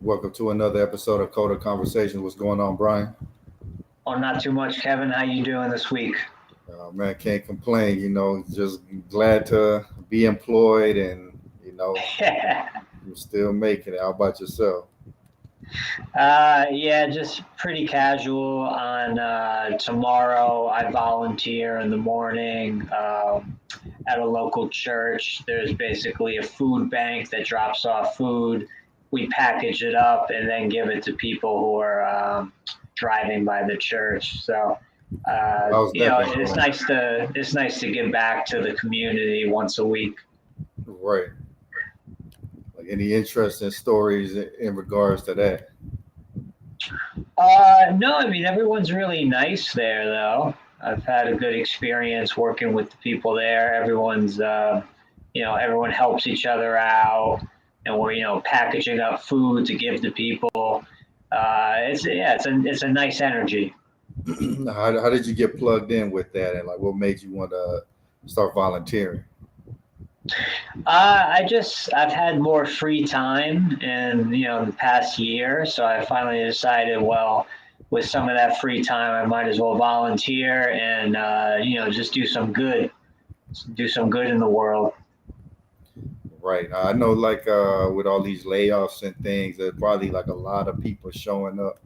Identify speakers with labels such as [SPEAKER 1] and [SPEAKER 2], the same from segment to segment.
[SPEAKER 1] Welcome to another episode of Coda Conversations. What's going on, Brian?
[SPEAKER 2] Oh, not too much, Kevin. How you doing this week?
[SPEAKER 1] Man, can't complain. Just glad to be employed and, you're still making it. How about yourself?
[SPEAKER 2] Yeah, just pretty casual. On tomorrow, I volunteer in the morning at a local church. There's basically a food bank that drops off food. We package it up and then give it to people who are driving by the church. So,
[SPEAKER 1] How's that been
[SPEAKER 2] it's
[SPEAKER 1] going?
[SPEAKER 2] nice to give back to the community once a week.
[SPEAKER 1] Right. Like any interesting stories in regards to that?
[SPEAKER 2] No, I mean everyone's really nice there, though. I've had a good experience working with the people there. Everyone helps each other out, and we're packaging up food to give to people. It's a nice energy.
[SPEAKER 1] How did you get plugged in with that, and like what made you want to start volunteering?
[SPEAKER 2] I've had more free time in the past year, so I finally decided, well, with some of that free time, I might as well volunteer and just do some good in the world.
[SPEAKER 1] Right. I know, like with all these layoffs and things, there's probably like a lot of people showing up.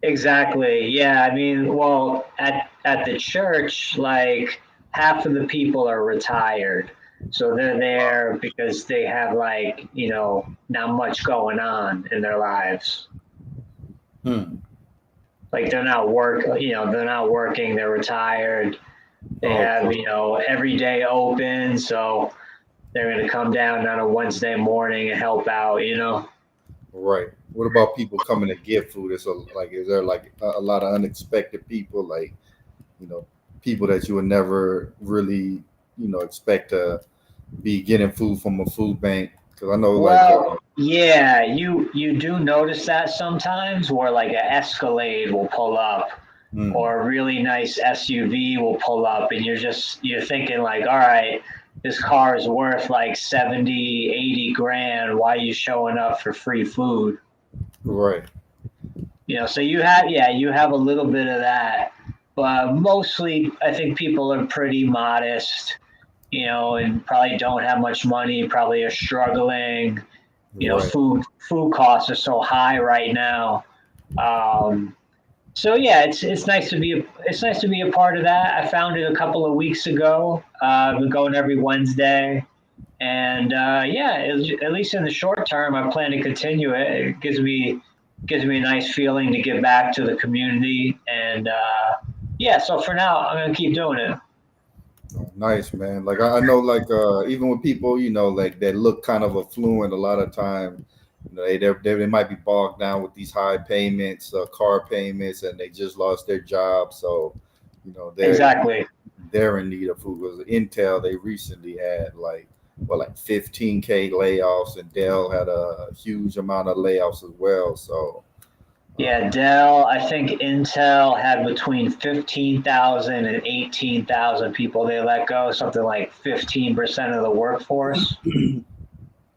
[SPEAKER 2] Exactly. Yeah. I mean, well, at the church, like half of the people are retired, so they're there because they have not much going on in their lives.
[SPEAKER 1] Hmm.
[SPEAKER 2] Like they're not working. They're retired. They
[SPEAKER 1] Okay.
[SPEAKER 2] have every day open, so they're going to come down on a Wednesday morning and help out.
[SPEAKER 1] Right. What about people coming to get food? Is there like a lot of unexpected people, like you know, people that you would never really, expect to be getting food from a food bank? Because I know, like,
[SPEAKER 2] Well, yeah, you do notice that sometimes, where like an Escalade will pull up,
[SPEAKER 1] mm,
[SPEAKER 2] or a really nice SUV will pull up, and you're thinking like, all right, this car is worth like 70, 80 grand. Why are you showing up for free food?
[SPEAKER 1] right.
[SPEAKER 2] So you have a little bit of that, but mostly I think people are pretty modest, and probably don't have much money, probably are struggling.
[SPEAKER 1] Right.
[SPEAKER 2] Food costs are so high right now. Um, so yeah, it's nice to be a part of that. I found it a couple of weeks ago. I've been going every Wednesday, and at least in the short term, I plan to continue it. It gives me a nice feeling to give back to the community, and yeah. So for now, I'm gonna keep doing it.
[SPEAKER 1] Oh, nice, man. Like I know, like even with people, like that look kind of affluent, a lot of time, they might be bogged down with these high payments, car payments, and they just lost their job, so they're
[SPEAKER 2] Exactly.
[SPEAKER 1] they're in need of food. Because Intel, they recently had like 15K layoffs, and Dell had a huge amount of layoffs as well. So
[SPEAKER 2] Yeah, Dell, I think Intel had between 15,000 and 18,000 people they let go, something like 15% of the workforce.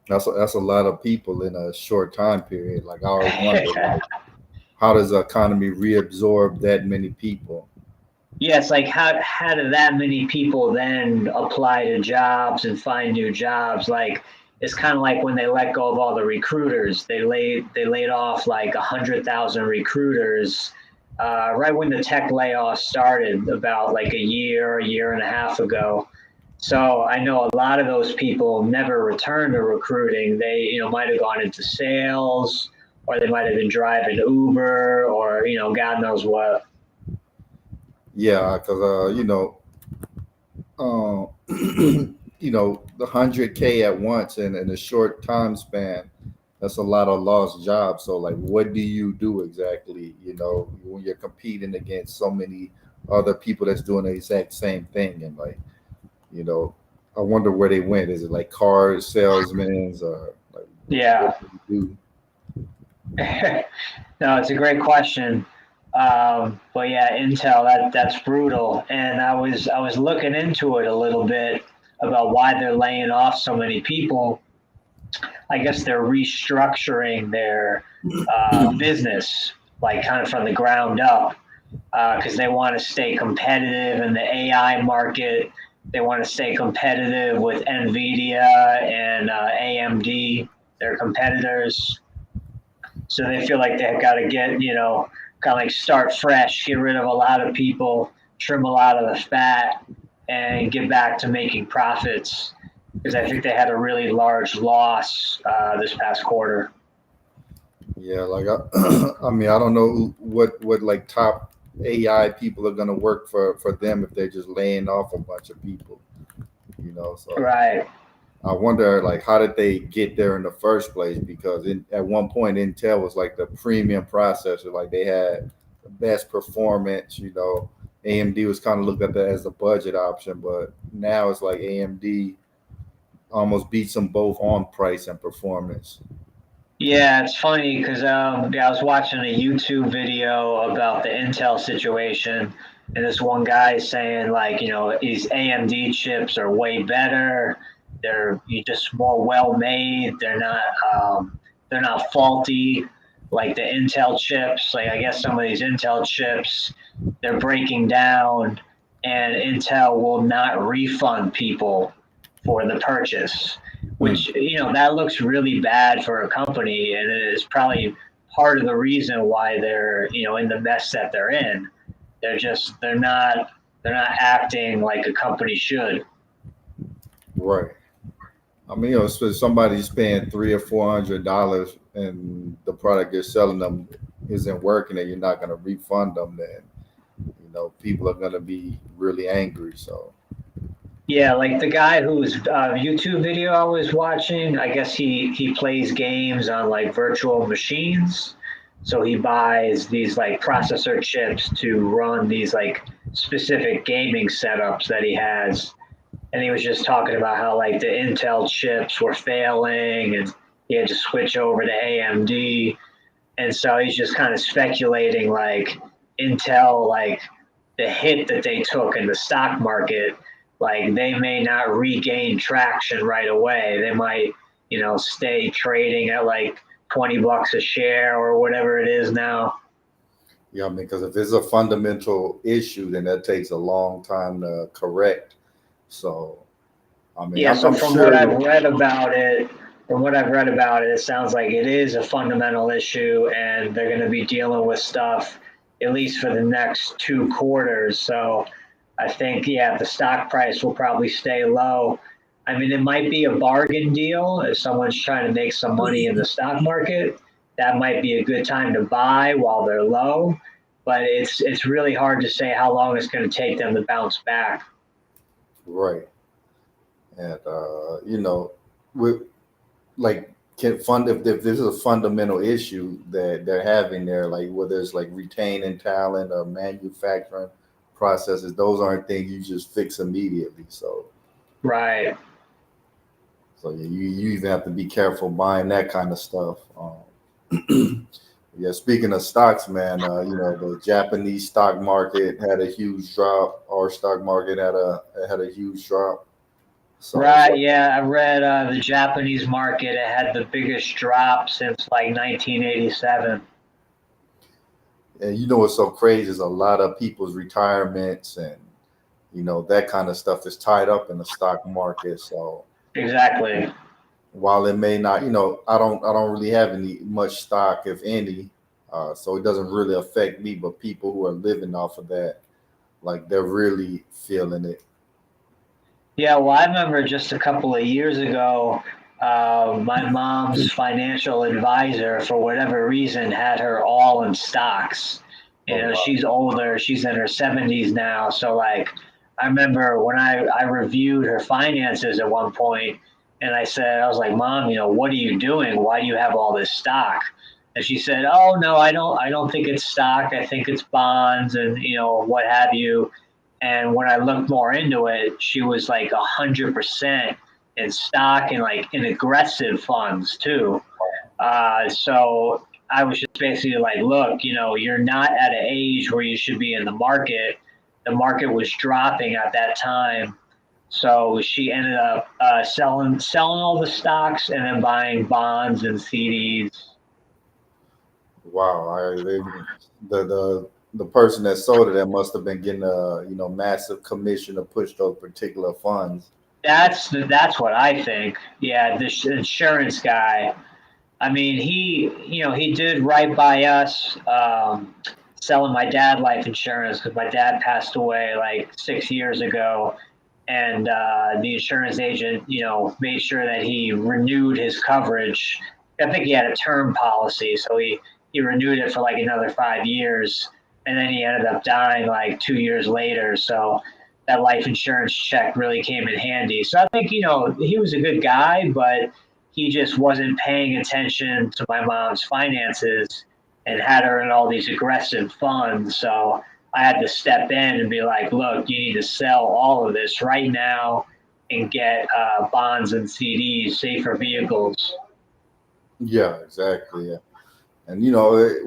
[SPEAKER 1] that's a lot of people in a short time period. Like I always wonder, like, how does the economy reabsorb that many people?
[SPEAKER 2] Yeah, it's like how do that many people then apply to jobs and find new jobs? Like it's kind of like when they let go of all the recruiters. They laid off like 100,000 recruiters right when the tech layoffs started about like a year and a half ago. So I know a lot of those people never returned to recruiting. They might have gone into sales, or they might have been driving Uber, or God knows what.
[SPEAKER 1] Yeah, because uh, the 100K at once and in a short time span, that's a lot of lost jobs. So, like, what do you do exactly? When you're competing against so many other people that's doing the exact same thing, and like, you know, I wonder where they went. Is it like car salesmen, or like what
[SPEAKER 2] Yeah.
[SPEAKER 1] do you
[SPEAKER 2] No, it's a great question. But yeah, Intel, that's brutal. And I was looking into it a little bit about why they're laying off so many people. I guess they're restructuring their business, like kind of from the ground up, because they want to stay competitive in the AI market. They want to stay competitive with NVIDIA and AMD, their competitors. So they feel like they've got to get, kind of like start fresh, get rid of a lot of people, trim a lot of the fat, and get back to making profits. Because I think they had a really large loss this past quarter.
[SPEAKER 1] Yeah, like I mean, I don't know what like top AI people are gonna work for them if they're just laying off a bunch of people, So
[SPEAKER 2] Right.
[SPEAKER 1] I wonder, like, how did they get there in the first place? Because at one point, Intel was like the premium processor, like they had the best performance. AMD was kind of looked at that as a budget option, but now it's like AMD almost beats them both on price and performance.
[SPEAKER 2] Yeah, it's funny because I was watching a YouTube video about the Intel situation, and this one guy is saying like, these AMD chips are way better. They're just more well made. They're not faulty like the Intel chips. Like I guess some of these Intel chips, they're breaking down, and Intel will not refund people for the purchase, which that looks really bad for a company, and it is probably part of the reason why they're in the mess that they're in. They're not acting like a company should.
[SPEAKER 1] Right. I mean, so somebody's paying $300 or $400 and the product you're selling them isn't working and you're not going to refund them, then people are going to be really angry. So
[SPEAKER 2] Yeah, like the guy whose YouTube video I was watching, I guess he plays games on like virtual machines. So he buys these like processor chips to run these like specific gaming setups that he has. And he was just talking about how like the Intel chips were failing and he had to switch over to AMD. And so he's just kind of speculating like Intel, like the hit that they took in the stock market, like they may not regain traction right away. They might, stay trading at like $20 a share or whatever it is now.
[SPEAKER 1] yeah, I mean, because if it's a fundamental issue, then that takes a long time to correct. So I mean,
[SPEAKER 2] Yeah, so
[SPEAKER 1] I'm sure.
[SPEAKER 2] from what I've read about it, it sounds like it is a fundamental issue, and they're going to be dealing with stuff at least for the next 2 quarters. So I think, yeah, the stock price will probably stay low. I mean, it might be a bargain deal if someone's trying to make some money in the stock market. That might be a good time to buy while they're low, but it's really hard to say how long it's going to take them to bounce back.
[SPEAKER 1] Right. And with like can fund if this is a fundamental issue that they're having there, like whether it's like retaining talent or manufacturing processes, those aren't things you just fix immediately.
[SPEAKER 2] Right.
[SPEAKER 1] So yeah, you even have to be careful buying that kind of stuff. Yeah, speaking of stocks, man, the Japanese stock market had a huge drop. Our stock market had a huge drop. So
[SPEAKER 2] Right, yeah, I read the Japanese market. It had the biggest drop since like 1987.
[SPEAKER 1] and what's so crazy is a lot of people's retirements and that kind of stuff is tied up in the stock market. So
[SPEAKER 2] Exactly.
[SPEAKER 1] while it may not, I don't really have any much stock, if any, so it doesn't really affect me. But people who are living off of that, like they're really feeling it.
[SPEAKER 2] Yeah, well, I remember just a couple of years ago, my mom's financial advisor, for whatever reason, had her all in stocks.
[SPEAKER 1] Oh wow.
[SPEAKER 2] She's older, she's in her 70s now. So, like, I remember when I reviewed her finances at one point, and I was like, Mom, what are you doing? Why do you have all this stock? And she said, Oh no, I don't think it's stock. I think it's bonds and what have you. And when I looked more into it, she was like 100% in stock and like in aggressive funds too. So I was just basically like, look, you're not at an age where you should be in the market. The market was dropping at that time. So she ended up selling all the stocks and then buying bonds and CDs.
[SPEAKER 1] Wow, the person that sold it that must have been getting a massive commission to push those particular funds.
[SPEAKER 2] That's what I think. Yeah, the insurance guy. I mean, he did right by us, selling my dad life insurance because my dad passed away like 6 years ago, and the insurance agent, made sure that he renewed his coverage. I think he had a term policy, so he renewed it for like another 5 years, and then he ended up dying like 2 years later. So that life insurance check really came in handy. So I think he was a good guy, but he just wasn't paying attention to my mom's finances and had her in all these aggressive funds. So I had to step in and be like, look, you need to sell all of this right now and get bonds and CDs, safer vehicles.
[SPEAKER 1] Yeah, exactly. Yeah. And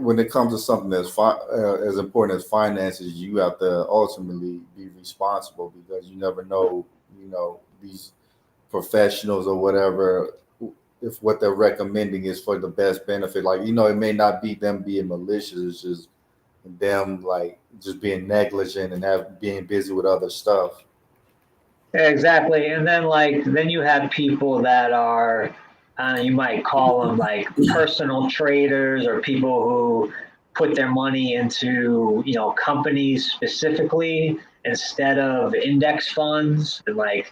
[SPEAKER 1] when it comes to something that's as important as finances, you have to ultimately be responsible because you never know, these professionals or whatever, if what they're recommending is for the best benefit. Like, it may not be them being malicious, it's just them like just being negligent and being busy with other stuff.
[SPEAKER 2] Exactly. And then then you have people that are you might call them like personal traders or people who put their money into, companies specifically instead of index funds and
[SPEAKER 1] Right.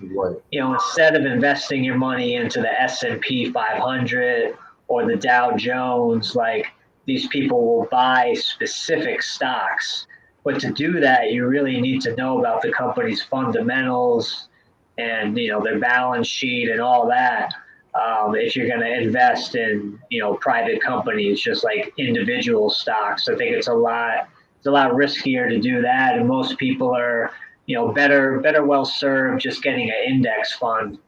[SPEAKER 2] instead of investing your money into the S&P 500 or the Dow Jones, like these people will buy specific stocks. But to do that, you really need to know about the company's fundamentals and their balance sheet and all that. If you're going to invest in private companies, just like individual stocks, I think it's a lot riskier to do that, and most people are better well served just getting an index fund.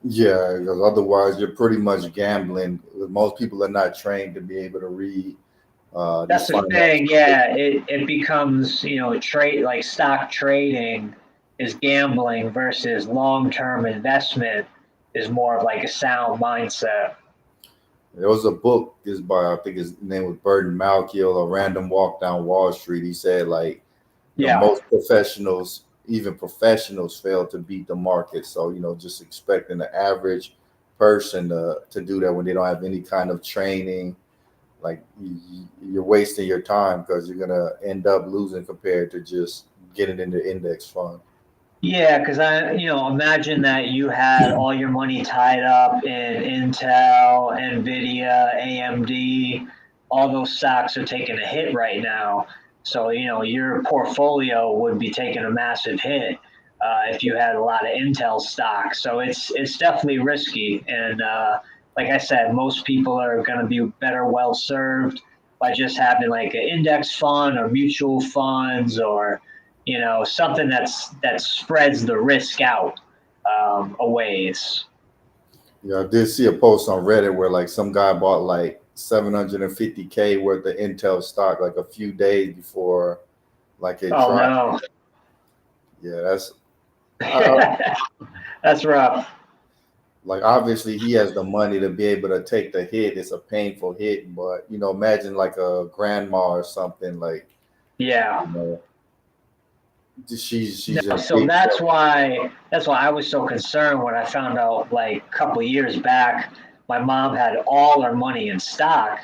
[SPEAKER 1] Yeah, because otherwise you're pretty much gambling. Most people are not trained to be able to read these
[SPEAKER 2] That's the
[SPEAKER 1] finance.
[SPEAKER 2] thing. Yeah, it becomes trade like stock trading is gambling versus long term investment is more of like a sound mindset.
[SPEAKER 1] There was a book is by I think his name was Burton Malkiel, A Random Walk Down Wall Street. He said like,
[SPEAKER 2] Yeah.
[SPEAKER 1] most professionals, even professionals, fail to beat the market. So just expecting the average person to do that when they don't have any kind of training, like you're wasting your time because you're gonna end up losing compared to just getting in the index fund.
[SPEAKER 2] Yeah, because imagine that you had all your money tied up in Intel, Nvidia, AMD. All those stocks are taking a hit right now. So, your portfolio would be taking a massive hit if you had a lot of Intel stocks. So it's definitely risky. And like I said, most people are going to be better well served by just having like an index fund or mutual funds or something that spreads the risk out a ways.
[SPEAKER 1] Yeah, I did see a post on Reddit where like some guy bought like 750K worth of Intel stock like a few days before like it
[SPEAKER 2] Oh
[SPEAKER 1] dropped.
[SPEAKER 2] no,
[SPEAKER 1] Yeah, that's uh,
[SPEAKER 2] that's rough.
[SPEAKER 1] like obviously he has the money to be able to take the hit. It's a painful hit, but imagine like a grandma or something like
[SPEAKER 2] Yeah.
[SPEAKER 1] you know she's
[SPEAKER 2] No,
[SPEAKER 1] in
[SPEAKER 2] so
[SPEAKER 1] big trouble.
[SPEAKER 2] that's why I was so concerned when I found out like a couple of years back my mom had all her money in stock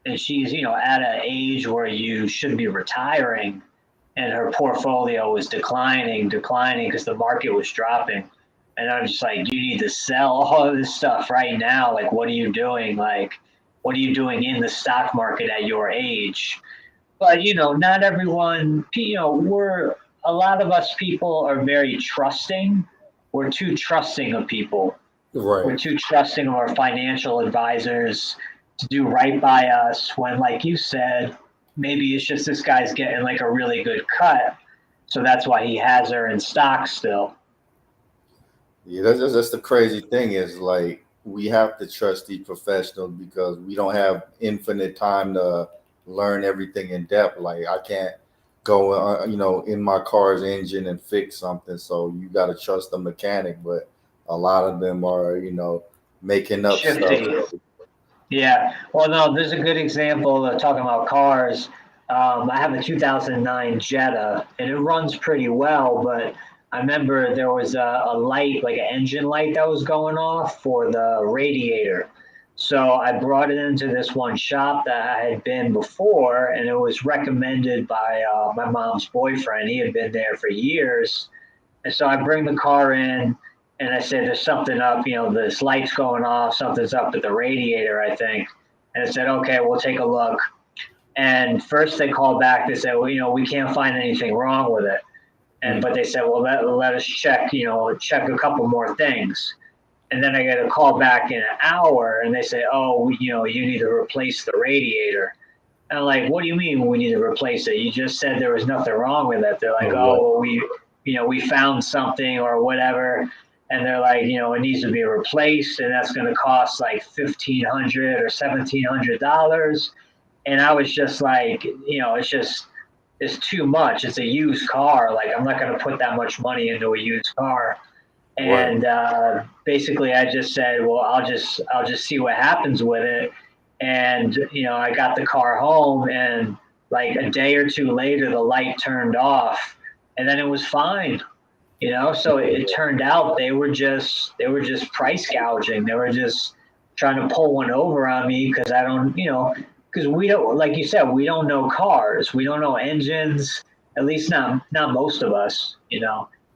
[SPEAKER 2] and she's at an age where you should be retiring and her portfolio was declining because the market was dropping. And I'm just like, you need to sell all of this stuff right now. Like, what are you doing? Like, what are you doing in the stock market at your age? But not everyone. We're a lot of us people are very trusting. We're too trusting of people. We're
[SPEAKER 1] Right.
[SPEAKER 2] too trusting of our financial advisors to do right by us when, like you said, maybe it's just this guy's getting like a really good cut. So that's why he has her in stock still.
[SPEAKER 1] Yeah, that's the crazy thing is like we have to trust these professionals because we don't have infinite time to learn everything in depth. Like I can't go, in my car's engine and fix something. So you got to trust the mechanic, but a lot of them are, making up stuff.
[SPEAKER 2] Shifty. Yeah. Well, no, there's a good example of talking about cars. I have a 2009 Jetta, and it runs pretty well, but I remember there was a light, like an engine light that was going off for the radiator. So I brought it into this one shop that I had been before, and it was recommended by my mom's boyfriend. He had been there for years. And so I bring the car in and I said, there's something up, this light's going off, something's up with the radiator, I think. And I said, okay, we'll take a look. And first they called back, they said, well, we can't find anything wrong with it. But they said, well, let us check, check a couple more things. And then I get a call back in an hour and they say, oh, you need to replace the radiator. And I'm like, what do you mean we need to replace it? You just said there was nothing wrong with it. They're like, oh, well, we found something or whatever. And they're like, it needs to be replaced, and that's going to cost like $1,500 or $1,700. And I was just like, it's too much. It's a used car. Like, I'm not going to put that much money into a used car.
[SPEAKER 1] Right.
[SPEAKER 2] And basically, I just said, well, I'll just see what happens with it. And I got the car home, and like a day or two later, the light turned off, and then it was fine. So it turned out they were just price gouging. They were just trying to pull one over on me because I don't, because we don't, like you said, we don't know cars, we don't know engines. At least not most of us.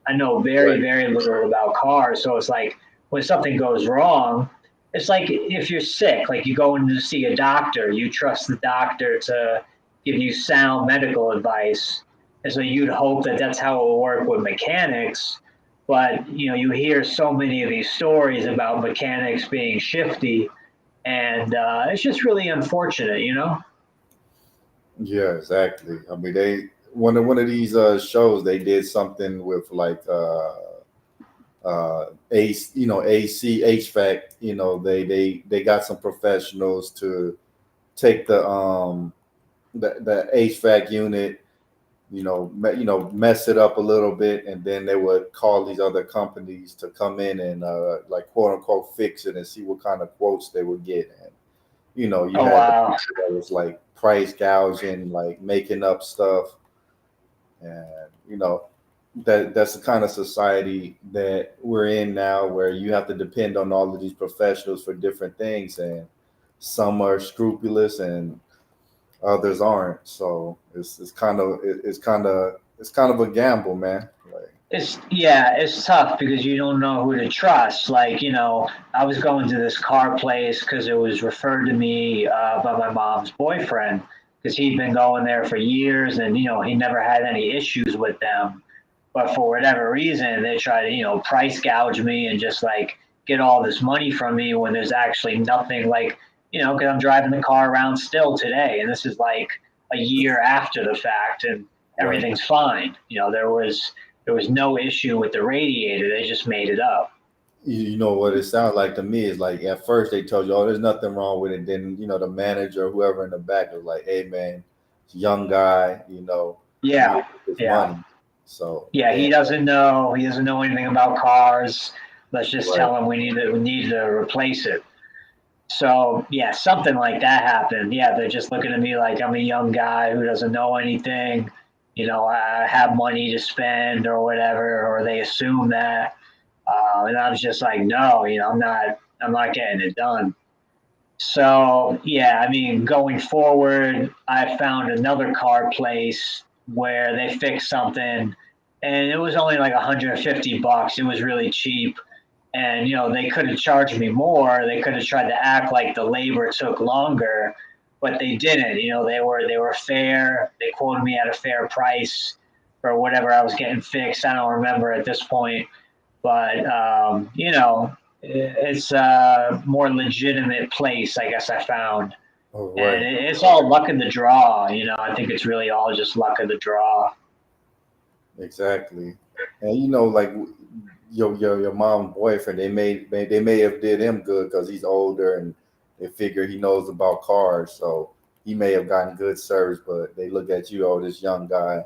[SPEAKER 2] I know very very little about cars, so it's like when something goes wrong, it's like if you're sick, like you go in to see a doctor, you trust the doctor to give you sound medical advice. And so you'd hope that that's how it will work with mechanics. But, you hear so many of these stories about mechanics being shifty, and it's just really unfortunate.
[SPEAKER 1] Yeah, exactly. I mean, they one of these shows they did something with like AC HVAC. They got some professionals to take the HVAC unit, mess it up a little bit, and then they would call these other companies to come in and like quote unquote fix it and see what kind of quotes they would get. And you
[SPEAKER 2] Oh,
[SPEAKER 1] had the
[SPEAKER 2] wow.
[SPEAKER 1] people that was like price gouging, like making up stuff, and that's the kind of society that we're in now, where you have to depend on all of these professionals for different things, and some are scrupulous and others aren't. So it's kind of a gamble, man. Like,
[SPEAKER 2] It's tough because you don't know who to trust. Like, I was going to this car place because it was referred to me by my mom's boyfriend, because he'd been going there for years, and he never had any issues with them. But for whatever reason, they try to price gouge me and just like get all this money from me when there's actually nothing. Like, because I'm driving the car around still today, and this is like a year after the fact, and
[SPEAKER 1] right.
[SPEAKER 2] everything's fine. There was no issue with the radiator. They just made it up.
[SPEAKER 1] You know what it sounds like to me is like at first they told you, oh, there's nothing wrong with it. Then the manager, whoever in the back, was like, hey man, it's a young guy, he
[SPEAKER 2] Yeah,
[SPEAKER 1] wants his
[SPEAKER 2] yeah,
[SPEAKER 1] money. So
[SPEAKER 2] yeah.
[SPEAKER 1] yeah,
[SPEAKER 2] He doesn't know anything about cars. Let's just
[SPEAKER 1] right.
[SPEAKER 2] tell him we need to replace it. So yeah, something like that happened. Yeah, they're just looking at me like I'm a young guy who doesn't know anything. I have money to spend or whatever, or they assume that. And I was just like, no, I'm not getting it done. So yeah, I mean, going forward, I found another car place where they fixed something, and it was only like $150. It was really cheap, and they could have charged me more. They could have tried to act like the labor took longer, but they didn't. They were fair. They quoted me at a fair price for whatever I was getting fixed. I don't remember at this point, but it's a more legitimate place, I guess I found.
[SPEAKER 1] Oh,
[SPEAKER 2] And
[SPEAKER 1] right.
[SPEAKER 2] it's all luck of the draw. I think it's really all just luck of the draw.
[SPEAKER 1] Exactly. And like your mom's boyfriend, they may have did him good because he's older and they figure he knows about cars, so he may have gotten good service. But they look at you, oh, this young guy.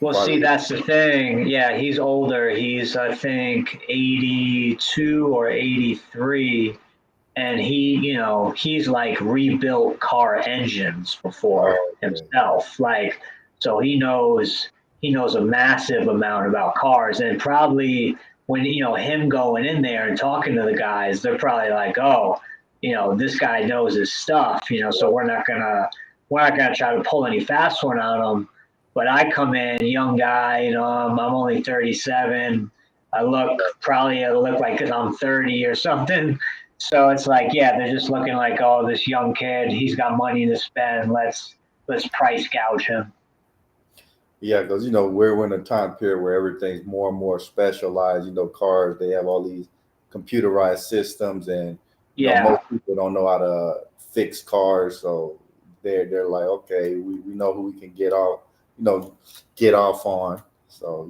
[SPEAKER 2] Well, see,
[SPEAKER 1] Probably.
[SPEAKER 2] that's the thing. Yeah, he's older. He's, I think, 82 or 83. And he's like rebuilt car engines before
[SPEAKER 1] Oh, okay.
[SPEAKER 2] himself. Like, so he knows a massive amount about cars. And probably when, him going in there and talking to the guys, they're probably like, oh, this guy knows his stuff, so we're not gonna try to pull any fast one on him. But I come in, young guy, I'm only 37. I look like I'm 30 or something. So it's like, yeah, they're just looking like, oh, this young kid, he's got money to spend. Let's price gouge him.
[SPEAKER 1] Yeah, because we're in a time period where everything's more and more specialized. Cars, they have all these computerized systems, and
[SPEAKER 2] Yeah,
[SPEAKER 1] most people don't know how to fix cars, so they're like, okay, we know who we can you know, get off on. So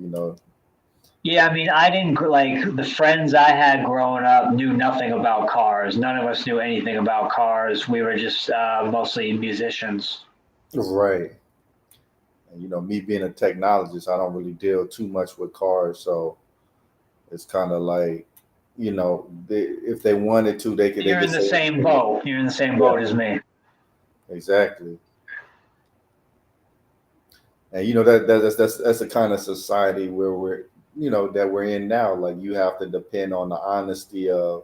[SPEAKER 2] yeah. I mean, I didn't like the friends I had growing up knew nothing about cars. None of us knew anything about cars. We were just mostly musicians.
[SPEAKER 1] right. And me being a technologist, I don't really deal too much with cars, so it's kind of like, if they wanted to, they
[SPEAKER 2] You're
[SPEAKER 1] could
[SPEAKER 2] in the
[SPEAKER 1] say,
[SPEAKER 2] same boat. You're in the same
[SPEAKER 1] yeah,
[SPEAKER 2] boat as me.
[SPEAKER 1] exactly. And that's the kind of society where that we're in now. Like, you have to depend on the honesty of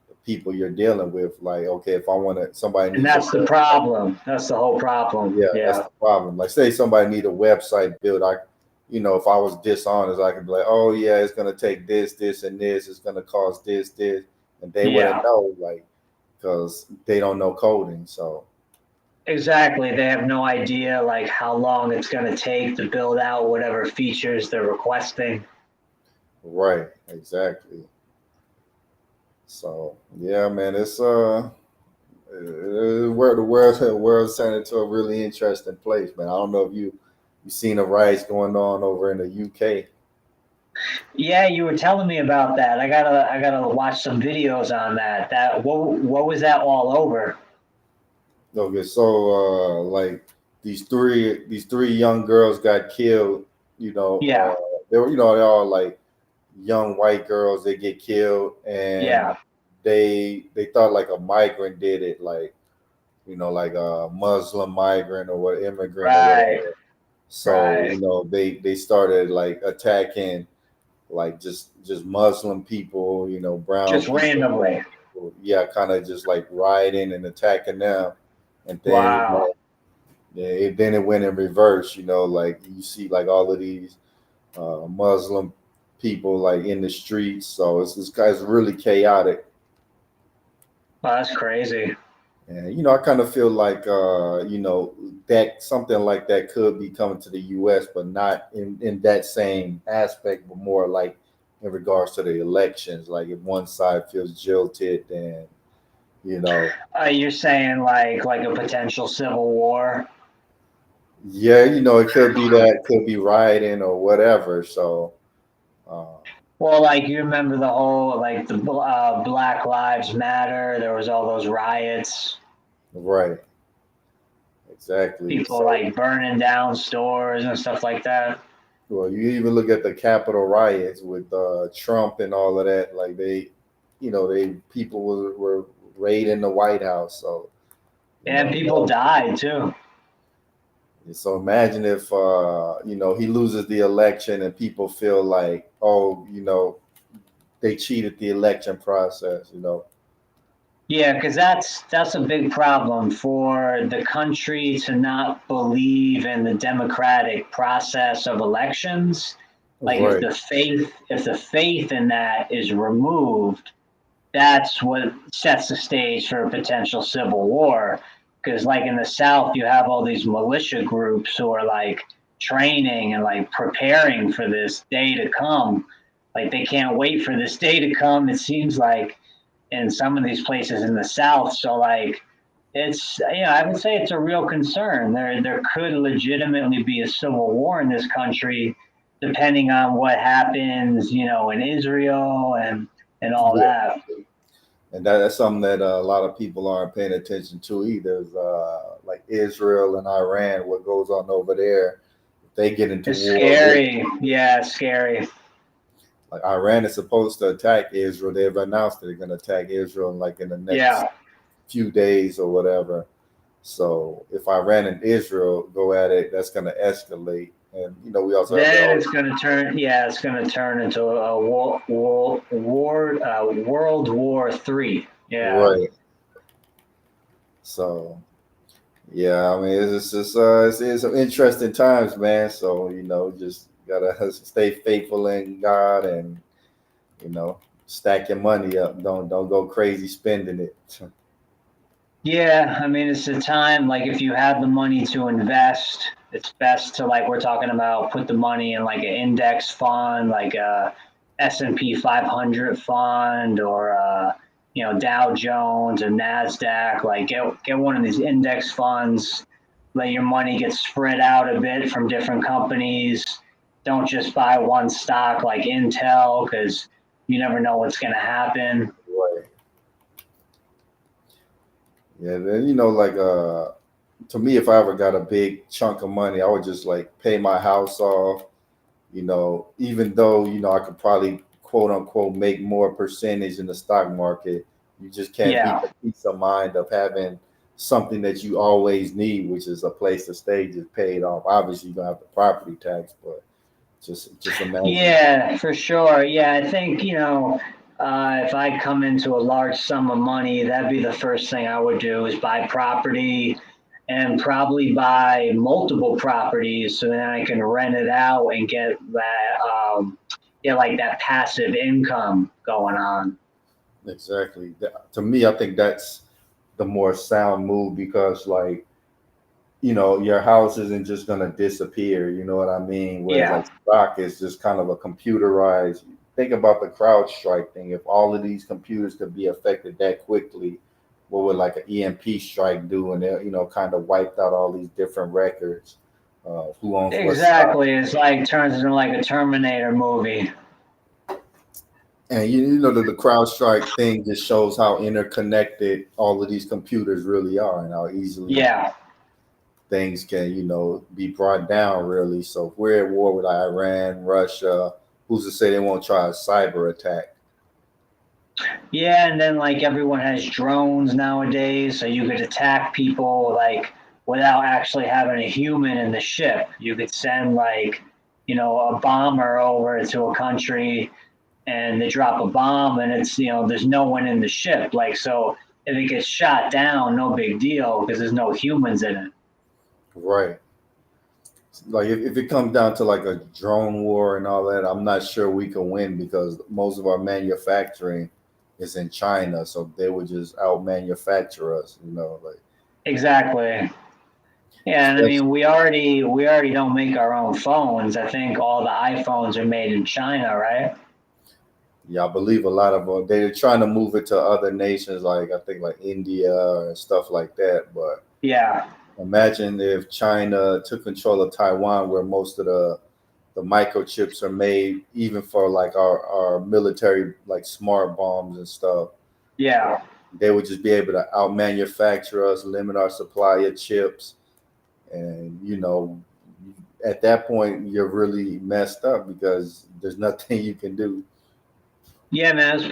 [SPEAKER 1] the people you're dealing with. Like, okay, if I want to, somebody
[SPEAKER 2] And
[SPEAKER 1] needs a
[SPEAKER 2] that's the
[SPEAKER 1] website.
[SPEAKER 2] problem. That's the whole problem.
[SPEAKER 1] Yeah, that's
[SPEAKER 2] Yeah.
[SPEAKER 1] the problem. Like, say somebody need a website built, if I was dishonest, I could be like, oh yeah, it's gonna take this, and this. It's gonna cost this, and they wouldn't
[SPEAKER 2] Yeah.
[SPEAKER 1] know, like, because they don't know coding. So
[SPEAKER 2] Exactly. They have no idea like how long it's going to take to build out whatever features they're requesting.
[SPEAKER 1] right, exactly. So yeah, man, it's where the world's turned into a really interesting place, man. I don't know if you seen the riots going on over in the UK.
[SPEAKER 2] Yeah, you were telling me about that. I gotta watch some videos on that. What was that all over?
[SPEAKER 1] Okay, so like these three young girls got killed.
[SPEAKER 2] Yeah,
[SPEAKER 1] They were they're all like young white girls. They get killed, and
[SPEAKER 2] yeah,
[SPEAKER 1] they thought like a migrant did it, like like a Muslim migrant or what immigrant or
[SPEAKER 2] right,
[SPEAKER 1] whatever. So
[SPEAKER 2] right.
[SPEAKER 1] they started like attacking like just Muslim people, brown
[SPEAKER 2] Just
[SPEAKER 1] people, black
[SPEAKER 2] randomly.
[SPEAKER 1] people. Yeah, kind of just like rioting and attacking them, and then
[SPEAKER 2] Wow.
[SPEAKER 1] yeah, then it went in reverse. Like you see like all of these Muslim people like in the streets. So it's guy's really chaotic.
[SPEAKER 2] Oh, that's crazy.
[SPEAKER 1] And I kind of feel like that something like that could be coming to the U.S., but not in that same aspect, but more like in regards to the elections. Like if one side feels jilted, then you know,
[SPEAKER 2] You're saying like a potential civil war?
[SPEAKER 1] yeah, it could be that, could be rioting or whatever. So, uh,
[SPEAKER 2] Well, like you remember the whole like the Black Lives Matter. There was all those riots.
[SPEAKER 1] right, exactly.
[SPEAKER 2] People
[SPEAKER 1] So,
[SPEAKER 2] like burning down stores and stuff like that.
[SPEAKER 1] well, you even look at the Capitol riots with Trump and all of that. Like they people were raiding the White House. So
[SPEAKER 2] And people died too.
[SPEAKER 1] so imagine if he loses the election and people feel like, oh, they cheated the election process.
[SPEAKER 2] Yeah, because that's a big problem for the country to not believe in the democratic process of elections. Like
[SPEAKER 1] Right.
[SPEAKER 2] if the faith in that is removed, that's what sets the stage for a potential civil war. Because like in the South, you have all these militia groups who are like training and like preparing for this day to come. Like they can't wait for this day to come. It seems like in some of these places in the South. So like it's I would say it's a real concern. There could legitimately be a civil war in this country, depending on what happens, in Israel and all
[SPEAKER 1] Yeah.
[SPEAKER 2] that.
[SPEAKER 1] And that's something that a lot of people aren't paying attention to either. Is like Israel and Iran, what goes on over there. they get into
[SPEAKER 2] It's
[SPEAKER 1] war with,
[SPEAKER 2] scary. Yeah, it's scary.
[SPEAKER 1] like Iran is supposed to attack Israel. They've announced that they're going to attack Israel like in the next
[SPEAKER 2] Yeah.
[SPEAKER 1] few days or whatever. So if Iran and Israel go at it, that's going to escalate. And we also have the
[SPEAKER 2] Then
[SPEAKER 1] whole
[SPEAKER 2] it's going to turn. Yeah, it's going to turn into a World War III. Yeah.
[SPEAKER 1] right. So yeah, I mean it's just it's some interesting times, man. So just gotta stay faithful in God and stack your money up. Don't go crazy spending it.
[SPEAKER 2] Yeah, I mean, it's a time like if you have the money to invest, it's best to like we're talking about put the money in like an index fund, like a S&P 500 fund or Dow Jones or Nasdaq. Like get one of these index funds. Let your money get spread out a bit from different companies. Don't just buy one stock like Intel because you never know what's going to happen.
[SPEAKER 1] Right. Yeah, then like to me, if I ever got a big chunk of money, I would just like pay my house off. Even though I could probably quote unquote make more percentage in the stock market, you just can't beat
[SPEAKER 2] Yeah.
[SPEAKER 1] the peace of mind of having something that you always need, which is a place to stay, just paid off. Obviously, you're gonna have the property tax, but just imagine.
[SPEAKER 2] Yeah, for sure. Yeah, I think, if I come into a large sum of money, that'd be the first thing I would do is buy property and probably buy multiple properties so then I can rent it out and get like that passive income going on.
[SPEAKER 1] Exactly. To me, I think that's the more sound move because, like, your house isn't just gonna disappear. You know what I mean? Whereas
[SPEAKER 2] Yeah.
[SPEAKER 1] like stock is just kind of a computerized. Think about the CrowdStrike thing. If all of these computers could be affected that quickly, what would like an EMP strike do? And it, kind of wiped out all these different records. Who owns what stock?
[SPEAKER 2] Exactly. It's like turns into like a Terminator movie.
[SPEAKER 1] And the CrowdStrike thing just shows how interconnected all of these computers really are, and how easily
[SPEAKER 2] Yeah.
[SPEAKER 1] things can, be brought down really. So if we're at war with Iran, Russia, who's to say they won't try a cyber attack?
[SPEAKER 2] Yeah, and then like everyone has drones nowadays, so you could attack people like without actually having a human in the ship. You could send like, a bomber over to a country and they drop a bomb and it's, there's no one in the ship. Like so if it gets shot down, no big deal because there's no humans in it.
[SPEAKER 1] Right. Like if it comes down to like a drone war and all that, I'm not sure we can win because most of our manufacturing is in China, so they would just out manufacture us, like
[SPEAKER 2] Exactly. Yeah, and I
[SPEAKER 1] especially.
[SPEAKER 2] mean we already don't make our own phones. I think all the iPhones are made in China, right?
[SPEAKER 1] Yeah, I believe a lot of them they're trying to move it to other nations, like I think like India and stuff like that. But
[SPEAKER 2] Yeah.
[SPEAKER 1] imagine if China took control of Taiwan, where most of the microchips are made, even for like our military, like smart bombs and stuff.
[SPEAKER 2] Yeah.
[SPEAKER 1] They would just be able to out manufacture us, limit our supply of chips, and at that point you're really messed up because there's nothing you can do.
[SPEAKER 2] Yeah, man, it's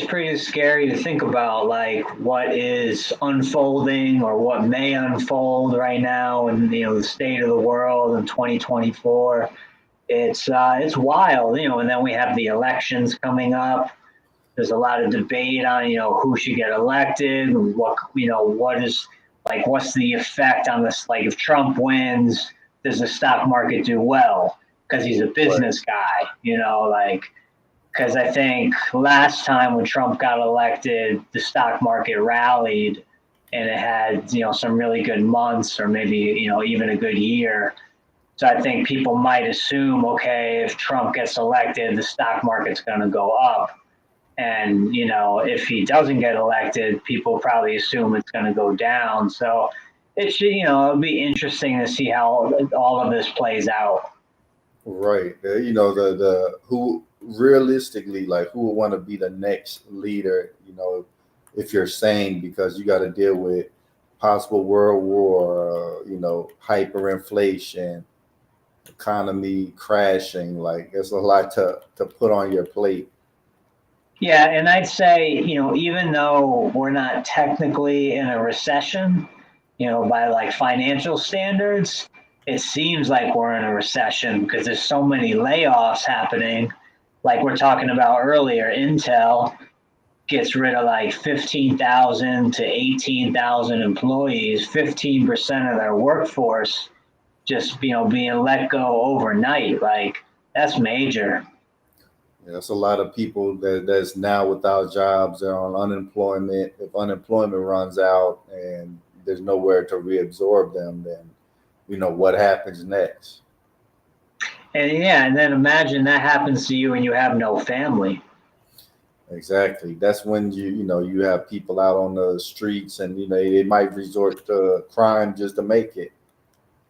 [SPEAKER 2] pretty scary to think about like what is unfolding or what may unfold right now and the state of the world in 2024. It's wild, and then we have the elections coming up. There's a lot of debate on who should get elected, what is like what's the effect on this, like if Trump wins, does the stock market do well because he's a
[SPEAKER 1] Right.
[SPEAKER 2] business guy, like because I think last time when Trump got elected, the stock market rallied and it had some really good months or maybe even a good year. So I think people might assume, okay, if Trump gets elected, the stock market's going to go up. And if he doesn't get elected, people probably assume it's going to go down. So it should, it'll be interesting to see how all of this plays out.
[SPEAKER 1] Right. The who realistically, like, who would want to be the next leader, if you're sane, because you got to deal with possible world war, hyperinflation, economy crashing. Like it's a lot to put on your plate.
[SPEAKER 2] Yeah, and I'd say, even though we're not technically in a recession, by like financial standards, it seems like we're in a recession because there's so many layoffs happening. Like we're talking about earlier, Intel gets rid of like 15,000 to 18,000 employees, 15% of their workforce just, being let go overnight. Like that's major.
[SPEAKER 1] Yeah, that's a lot of people that's now without jobs. They're on unemployment. If unemployment runs out and there's nowhere to reabsorb them, then what happens next.
[SPEAKER 2] And yeah, and then imagine that happens to you and you have no family.
[SPEAKER 1] Exactly. That's when you have people out on the streets, and they might resort to crime just to make it.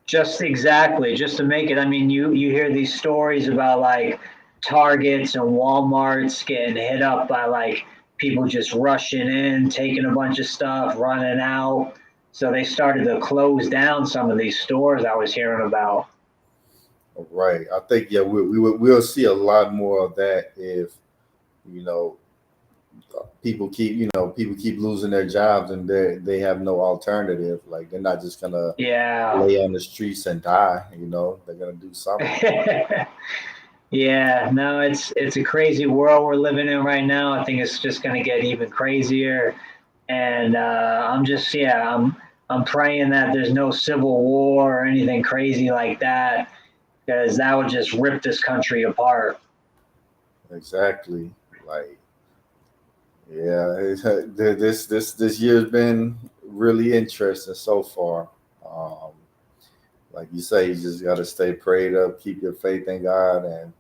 [SPEAKER 2] Just exactly, just to make it. I mean, you hear these stories about like Targets and Walmarts getting hit up by like people just rushing in, taking a bunch of stuff, running out. So they started to close down some of these stores I was hearing about.
[SPEAKER 1] Right. I think yeah, we'll see a lot more of that if you know people keep losing their jobs and they have no alternative. Like they're not just gonna
[SPEAKER 2] Yeah.
[SPEAKER 1] lay on the streets and die. They're gonna do something.
[SPEAKER 2] Yeah, no, it's a crazy world we're living in right now. I think it's just going to get even crazier, and I'm praying that there's no civil war or anything crazy like that, because that would just rip this country apart.
[SPEAKER 1] Exactly. Like yeah, this year's been really interesting so far. Um, like you say, you just got to stay prayed up, keep your faith in God, and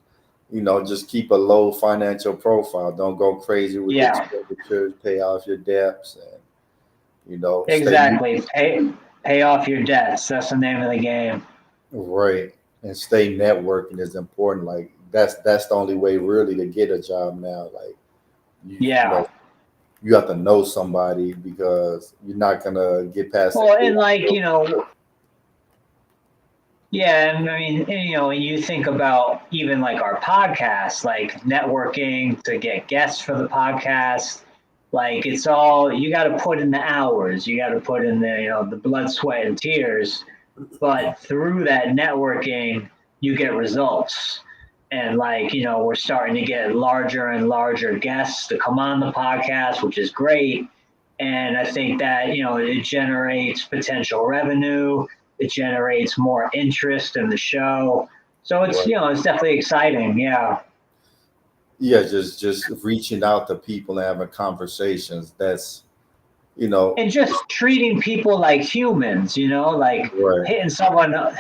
[SPEAKER 1] just keep a low financial profile. Don't go crazy with the
[SPEAKER 2] Yeah,
[SPEAKER 1] expenditures. Pay off your debts, and stay
[SPEAKER 2] exactly. Pay off your debts. That's the name of the game.
[SPEAKER 1] right and stay networking is important. Like that's the only way really to get a job now. Like you
[SPEAKER 2] Yeah.
[SPEAKER 1] know you have to know somebody because you're not gonna get past
[SPEAKER 2] Well,
[SPEAKER 1] the
[SPEAKER 2] and like, yeah, and I mean, and, when you think about even like our podcast, like networking to get guests for the podcast, like it's all you got to put in the hours, you got to put in the the blood, sweat, and tears. But through that networking, you get results, and like we're starting to get larger and larger guests to come on the podcast, which is great. And I think that it generates potential revenue, it generates more interest in the show. So it's
[SPEAKER 1] right.
[SPEAKER 2] it's definitely exciting. Yeah.
[SPEAKER 1] Yeah, just reaching out to people and having conversations. That's you know
[SPEAKER 2] And just treating people like humans, like
[SPEAKER 1] right.
[SPEAKER 2] hitting someone up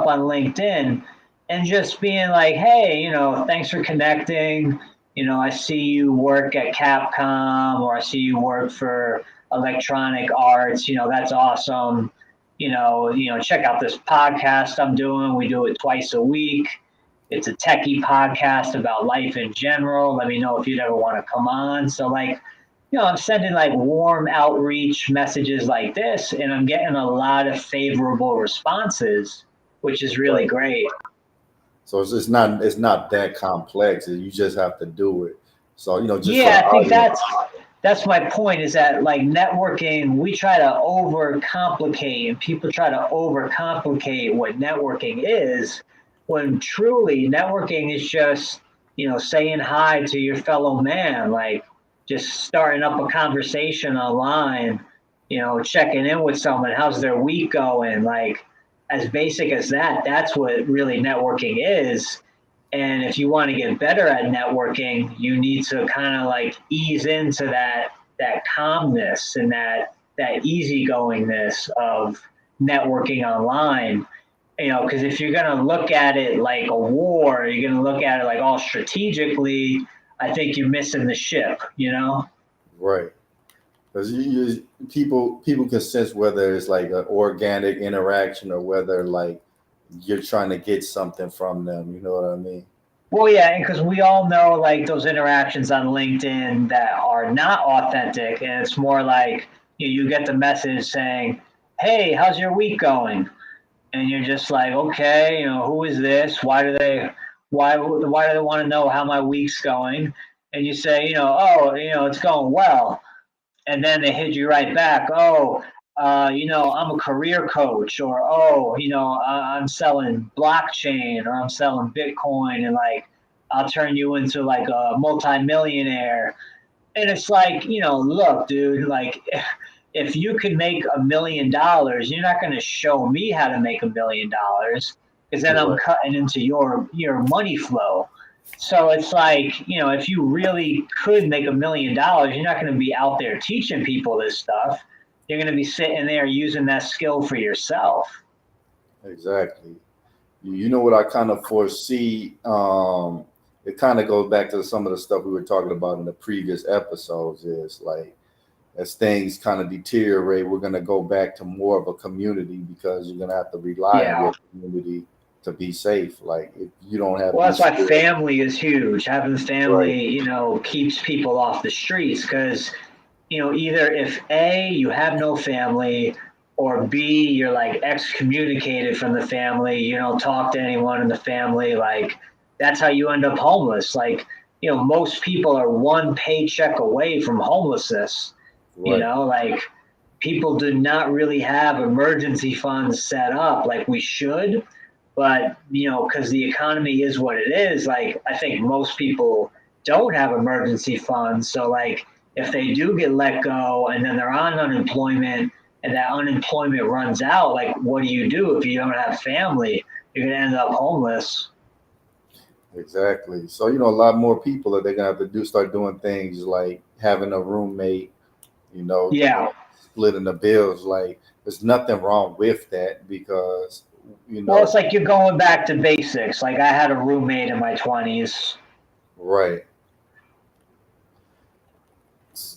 [SPEAKER 2] on LinkedIn and just being like, hey, thanks for connecting. I see you work at Capcom, or I see you work for Electronic Arts. That's awesome. Check out this podcast I'm doing. We do it twice a week. It's a techie podcast about life in general. Let me know if you'd ever want to come on. So like, I'm sending like warm outreach messages like this, and I'm getting a lot of favorable responses, which is really
[SPEAKER 1] Right.
[SPEAKER 2] great.
[SPEAKER 1] So it's not that complex. You just have to do it. So just for
[SPEAKER 2] Yeah,
[SPEAKER 1] the
[SPEAKER 2] I think
[SPEAKER 1] audience.
[SPEAKER 2] that's my point. Is that like networking? We try to overcomplicate, and people try to overcomplicate what networking is, when truly networking is just saying hi to your fellow man, like just starting up a conversation online, checking in with someone, how's their week going, like as basic as that. That's what really networking is. And if you want to get better at networking, you need to kind of like ease into that calmness and that easygoingness of networking online. Because if you're going to look at it like a war, you're going to look at it like all strategically, I think you're missing the ship.
[SPEAKER 1] Right. Because people can sense whether it's like an organic interaction or whether like you're trying to get something from them. You know what I mean?
[SPEAKER 2] Well, yeah, and because we all know like those interactions on LinkedIn that are not authentic, and it's more like you get the message saying, "Hey, how's your week going?" and you're just like, okay, who is this? Why do they want to know how my week's going? And you say, oh, it's going well, and then they hit you right back. Oh, I'm a career coach, or oh, I'm selling blockchain, or I'm selling Bitcoin, and like I'll turn you into like a multimillionaire. And it's like, look, dude, like if you can make $1 million, you're not going to show me how to make $1 million, because then I'm
[SPEAKER 1] Right.
[SPEAKER 2] cutting into your money flow. So it's like, if you really could make $1 million, you're not going to be out there teaching people this stuff. You're going to be sitting there using that skill for yourself.
[SPEAKER 1] Exactly. You know what I kind of foresee? It kind of goes back to some of the stuff we were talking about in the previous episodes. Is like as things kind of deteriorate, we're going to go back to more of a community because you're going to have to rely on
[SPEAKER 2] Yeah.
[SPEAKER 1] your community to be safe. Like if you don't have
[SPEAKER 2] Well, that's
[SPEAKER 1] these
[SPEAKER 2] why
[SPEAKER 1] skills,
[SPEAKER 2] family is huge. Having
[SPEAKER 1] right,
[SPEAKER 2] family, keeps people off the streets, because either if A, you have no family, or B, you're like excommunicated from the family, you don't talk to anyone in the family, like that's how you end up homeless. Like, most people are one paycheck away from homelessness,
[SPEAKER 1] right,
[SPEAKER 2] like people do not really have emergency funds set up like we should. But, because the economy is what it is, like I think most people don't have emergency funds. So, like, if they do get let go and then they're on unemployment and that unemployment runs out, like, what do you do if you don't have family? You're going to end up homeless.
[SPEAKER 1] exactly. So a lot more people that they're gonna have to start doing things like having a roommate, you know,
[SPEAKER 2] Yeah.
[SPEAKER 1] splitting the bills. Like there's nothing wrong with that because you
[SPEAKER 2] Well,
[SPEAKER 1] know,
[SPEAKER 2] it's like you're going back to basics. Like, I had a roommate in my 20s.
[SPEAKER 1] right.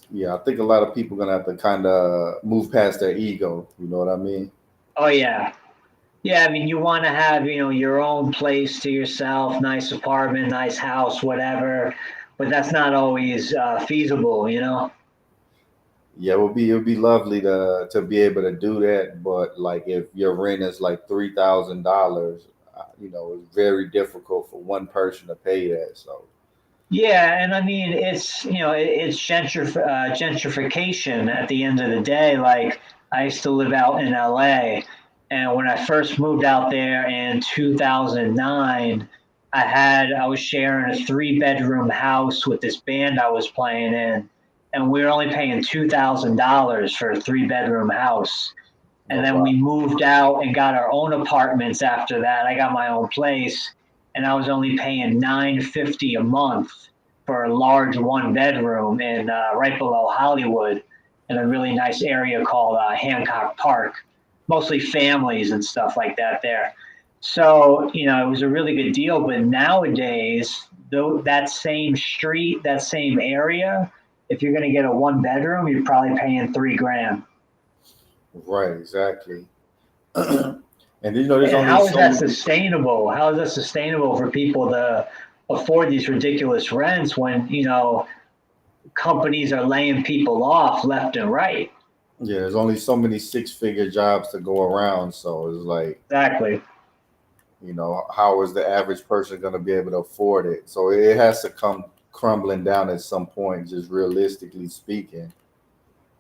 [SPEAKER 1] Yeah, I think a lot of people gonna have to kind of move past their ego. You know what I mean?
[SPEAKER 2] Oh, yeah. Yeah, I mean, you want to have, your own place to yourself, nice apartment, nice house, whatever, but that's not always feasible.
[SPEAKER 1] Yeah, it would be lovely to be able to do that, but like if your rent is like $3,000, it's very difficult for one person to pay that. So
[SPEAKER 2] Yeah, and I mean, it's gentrification at the end of the day. Like, I used to live out in LA, and when I first moved out there in 2009, I was sharing a three-bedroom house with this band I was playing in, and we were only paying $2,000 for a three-bedroom house.
[SPEAKER 1] oh
[SPEAKER 2] And then
[SPEAKER 1] wow,
[SPEAKER 2] we moved out and got our own apartments after that. I got my own place, and I was only paying $950 a month for a large one bedroom in right below Hollywood, in a really nice area called Hancock Park. Mostly families and stuff like that there. So it was a really good deal. But nowadays, though, that same street, that same area, if you're going to get a one bedroom, you're probably paying 3 grand.
[SPEAKER 1] right, exactly. And there's
[SPEAKER 2] And
[SPEAKER 1] only
[SPEAKER 2] how is
[SPEAKER 1] so
[SPEAKER 2] that
[SPEAKER 1] many.
[SPEAKER 2] sustainable? How is that sustainable for people to afford these ridiculous rents when, companies are laying people off left and right?
[SPEAKER 1] Yeah, there's only so many six-figure jobs to go around. So it's like,
[SPEAKER 2] Exactly.
[SPEAKER 1] how is the average person going to be able to afford it? So it has to come crumbling down at some point, just realistically speaking.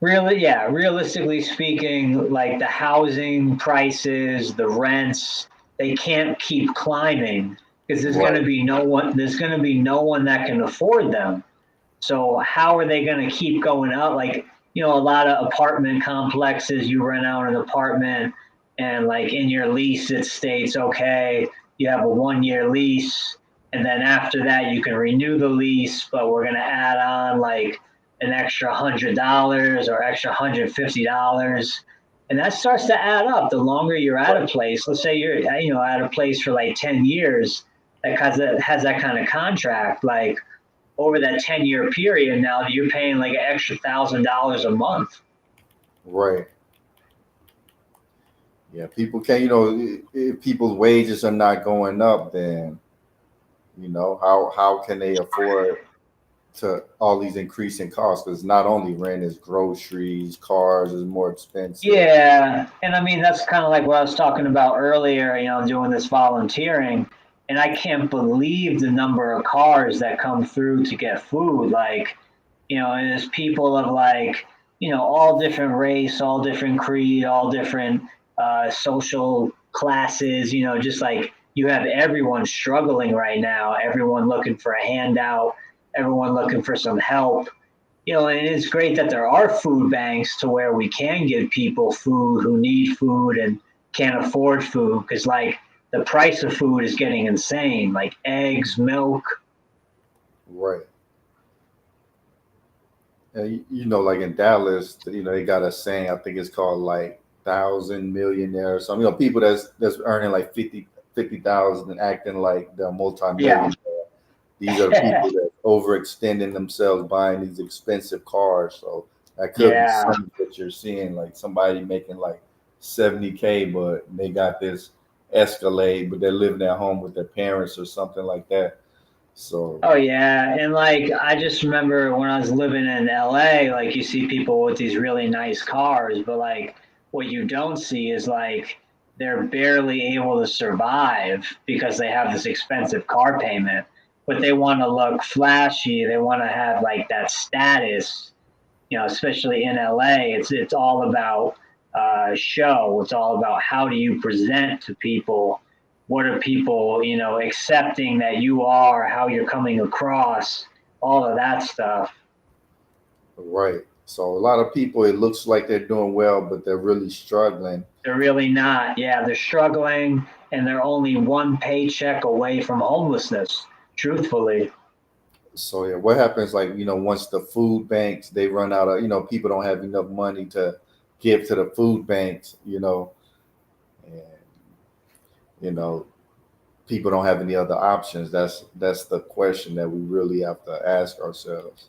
[SPEAKER 2] Really, yeah, realistically speaking, like the housing prices, the rents, they can't keep climbing because
[SPEAKER 1] Right,
[SPEAKER 2] there's going to be no one that can afford them. So how are they going to keep going up? Like, a lot of apartment complexes, you rent out an apartment and like in your lease, it states, okay, you have a 1 year lease. And then after that, you can renew the lease, but we're going to add on like an extra $100 or extra $150. And that starts to add up the longer you're at
[SPEAKER 1] right,
[SPEAKER 2] a place. Let's say you're, at a place for like 10 years that has that kind of contract. Like, over that 10-year period, now you're paying like an extra $1,000 a month.
[SPEAKER 1] right. Yeah, people can, if people's wages are not going up, then how can they afford to all these increasing costs, because not only rent, is groceries, cars is more expensive.
[SPEAKER 2] Yeah, and I mean that's kind of like what I was talking about earlier. Doing this volunteering, and I can't believe the number of cars that come through to get food. Like, and there's people of like, all different race, all different creed, all different social classes. Just like you have everyone struggling right now, everyone looking for a handout, everyone looking for some help. And it's great that there are food banks to where we can give people food who need food and can't afford food, because like the price of food is getting insane, like eggs, milk.
[SPEAKER 1] Right. And like in Dallas, they got a saying, I think it's called like 1,000 millionaires. So, people that's earning like 50,000 and acting like they're
[SPEAKER 2] Yeah.
[SPEAKER 1] multi-millionaire. These are the people that overextending themselves buying these expensive cars. So that could be
[SPEAKER 2] Yeah.
[SPEAKER 1] something that you're seeing, like somebody making like 70K, but they got this Escalade, but they're living at home with their parents or something like that. So
[SPEAKER 2] Oh yeah, and like I just remember when I was living in LA, like you see people with these really nice cars, but like what you don't see is like they're barely able to survive because they have this expensive car payment. But they want to look flashy, they want to have like that status, especially in LA. It's all about show. It's all about how do you present to people. What are people, accepting that you are, how you're coming across, all of that stuff.
[SPEAKER 1] right. So a lot of people, it looks like they're doing well, but they're really struggling.
[SPEAKER 2] They're really not. Yeah, they're struggling and they're only one paycheck away from homelessness, truthfully.
[SPEAKER 1] So yeah, what happens, like, once the food banks, they run out of, people don't have enough money to give to the food banks, and you know people don't have any other options. That's the question that we really have to ask ourselves.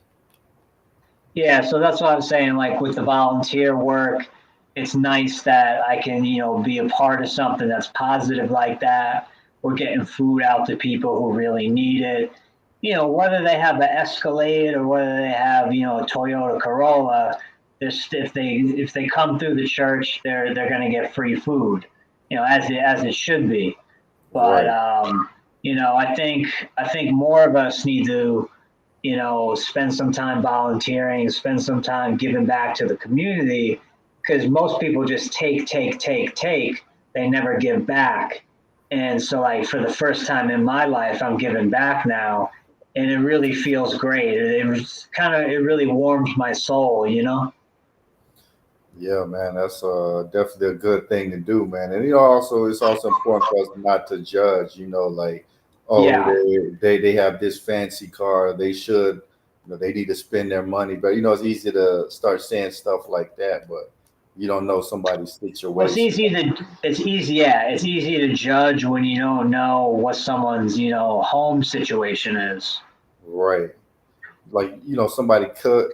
[SPEAKER 2] Yeah, so that's what I'm saying. Like with the volunteer work, it's nice that I can, be a part of something that's positive like that. We're getting food out to people who really need it. Whether they have an Escalade or whether they have, a Toyota Corolla, if they come through the church, they're going to get free food, as it should be. But
[SPEAKER 1] Right.
[SPEAKER 2] I think more of us need to spend some time volunteering, spend some time giving back to the community, because most people just take, take, take, take. They never give back. And so, like, for the first time in my life, I'm giving back now. And it really feels great. It really warms my soul.
[SPEAKER 1] Yeah, man, that's definitely a good thing to do, man. And also it's also important for us not to judge. Like, oh,
[SPEAKER 2] Yeah.
[SPEAKER 1] they have this fancy car, they should, they need to spend their money. But it's easy to start saying stuff like that, but you don't know somebody's
[SPEAKER 2] Well,
[SPEAKER 1] situation.
[SPEAKER 2] it's easy to judge when you don't know what someone's, home situation is.
[SPEAKER 1] Right. Like, somebody could